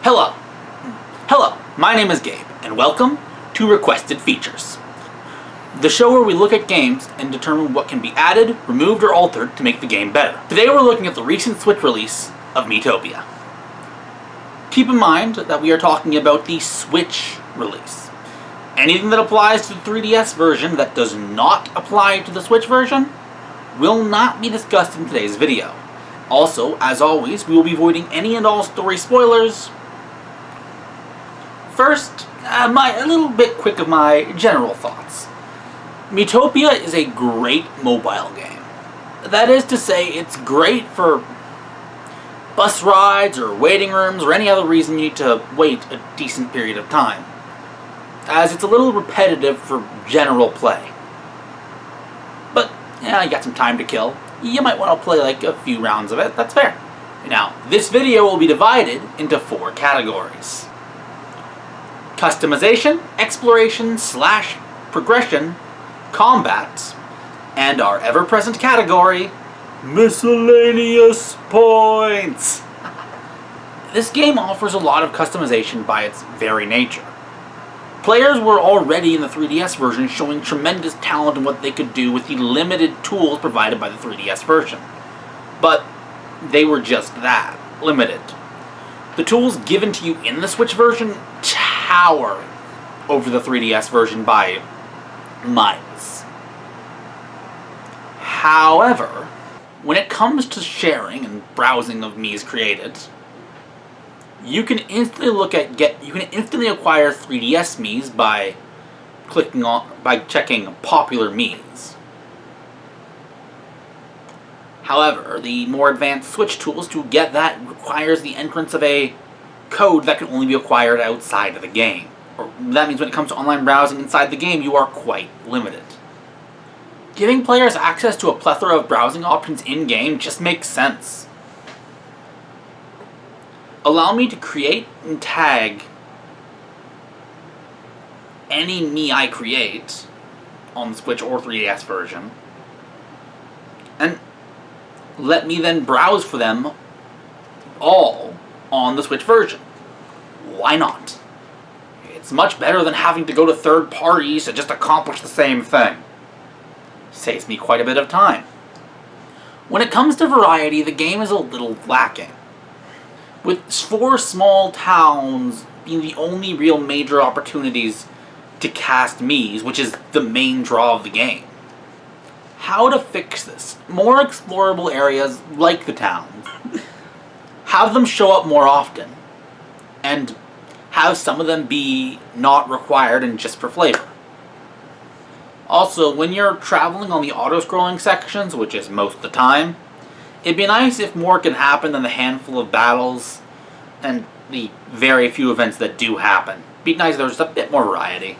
Hello. Hello, my name is Gabe, and welcome to Requested Features, the show where we look at games and determine what can be added, removed, or altered to make the game better. Today we're looking at the recent Switch release of Miitopia. Keep in mind that we are talking about the Switch release. Anything that applies to the 3DS version that does not apply to the Switch version will not be discussed in today's video. Also, as always, we will be avoiding any and all story spoilers. First, a little bit quick of my general thoughts. Miitopia is a great mobile game. That is to say, it's great for bus rides or waiting rooms or any other reason you need to wait a decent period of time, as it's a little repetitive for general play. But, yeah, you got some time to kill. You might want to play like a few rounds of it, that's fair. Now, this video will be divided into 4 categories. Customization, exploration / progression, combat, and our ever-present category, miscellaneous points. This game offers a lot of customization by its very nature. Players were already in the 3DS version showing tremendous talent in what they could do with the limited tools provided by the 3DS version. But they were just that, limited. The tools given to you in the Switch version tower over the 3DS version by miles. However, when it comes to sharing and browsing of Mii's created, you can instantly acquire 3DS Mii's by checking popular Mii's. However, the more advanced Switch tools to get that requires the entrance of a code that can only be acquired outside of the game. Or that means when it comes to online browsing inside the game, you are quite limited. Giving players access to a plethora of browsing options in-game just makes sense. Allow me to create and tag any Mii I create on the Switch or 3DS version, and let me then browse for them all on the Switch version. Why not? It's much better than having to go to third parties to just accomplish the same thing. Saves me quite a bit of time. When it comes to variety, the game is a little lacking, with 4 small towns being the only real major opportunities to cast Mii's, which is the main draw of the game. How to fix this? More explorable areas like the towns. Have them show up more often, and have some of them be not required and just for flavor. Also, when you're traveling on the auto-scrolling sections, which is most of the time, it'd be nice if more can happen than the handful of battles and the very few events that do happen. Be nice if there was a bit more variety.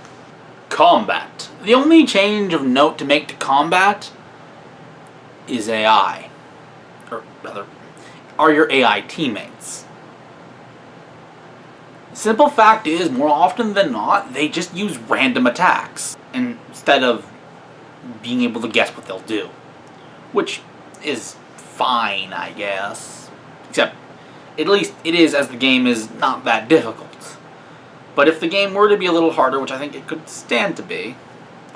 Combat. The only change of note to make to combat is AI. Or rather, are your AI teammates. The simple fact is, more often than not, they just use random attacks instead of being able to guess what they'll do. Which is fine, I guess. Except, at least it is, as the game is not that difficult. But if the game were to be a little harder, which I think it could stand to be,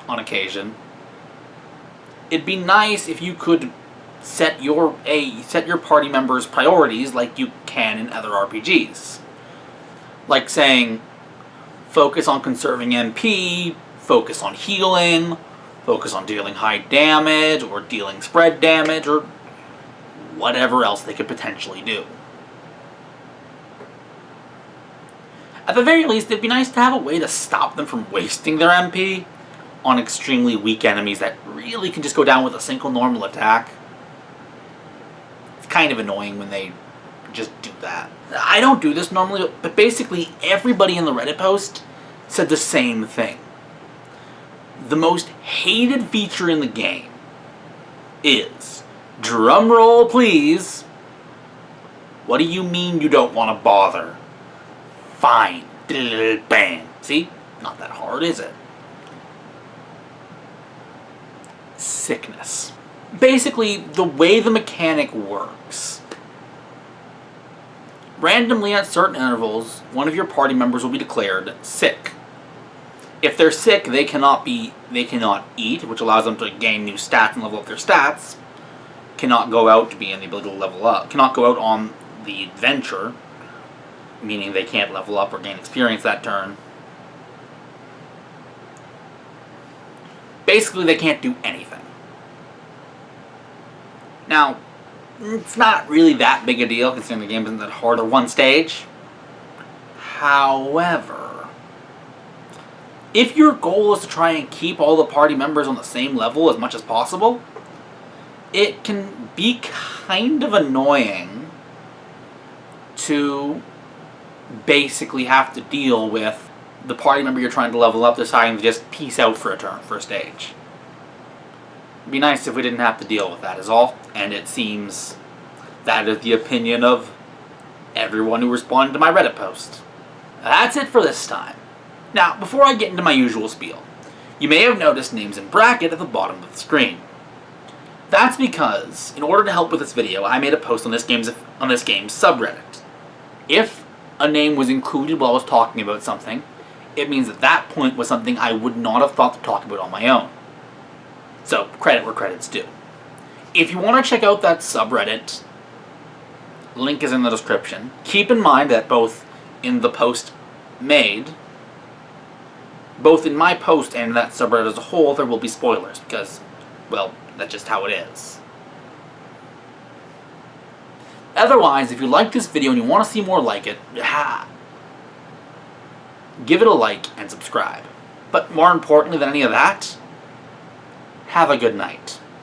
on occasion, it'd be nice if you could set your party members' priorities like you can in other RPGs. Like saying, focus on conserving MP, focus on healing, focus on dealing high damage, or dealing spread damage, or whatever else they could potentially do. At the very least, it'd be nice to have a way to stop them from wasting their MP on extremely weak enemies that really can just go down with a single normal attack. It's kind of annoying when they just do that. I don't do this normally, but basically everybody in the Reddit post said the same thing. The most hated feature in the game is, drumroll please, what do you mean you don't want to bother? Fine. Bam. See? Not that hard, is it? Sickness. Basically, the way the mechanic works randomly at certain intervals, one of your party members will be declared sick. If they're sick, they cannot eat, which allows them to gain new stats and level up their stats. Cannot go out to be in the ability to level up. Cannot go out on the adventure, meaning they can't level up or gain experience that turn. Basically, they can't do anything. Now, it's not really that big a deal considering the game isn't that hard or one stage. However, if your goal is to try and keep all the party members on the same level as much as possible, it can be kind of annoying to basically have to deal with the party member you're trying to level up deciding to just peace out for a turn, for a stage. It'd be nice if we didn't have to deal with that is all, and it seems that is the opinion of everyone who responded to my Reddit post. That's it for this time. Now, before I get into my usual spiel, you may have noticed names in bracket at the bottom of the screen. That's because, in order to help with this video, I made a post on this game's subreddit. If a name was included while I was talking about something, it means at that point was something I would not have thought to talk about on my own. So, credit where credit's due. If you want to check out that subreddit, link is in the description. Keep in mind that both in the post made, both in my post and in that subreddit as a whole, there will be spoilers, because, well, that's just how it is. Otherwise, if you like this video and you want to see more like it, give it a like and subscribe. But more importantly than any of that, have a good night.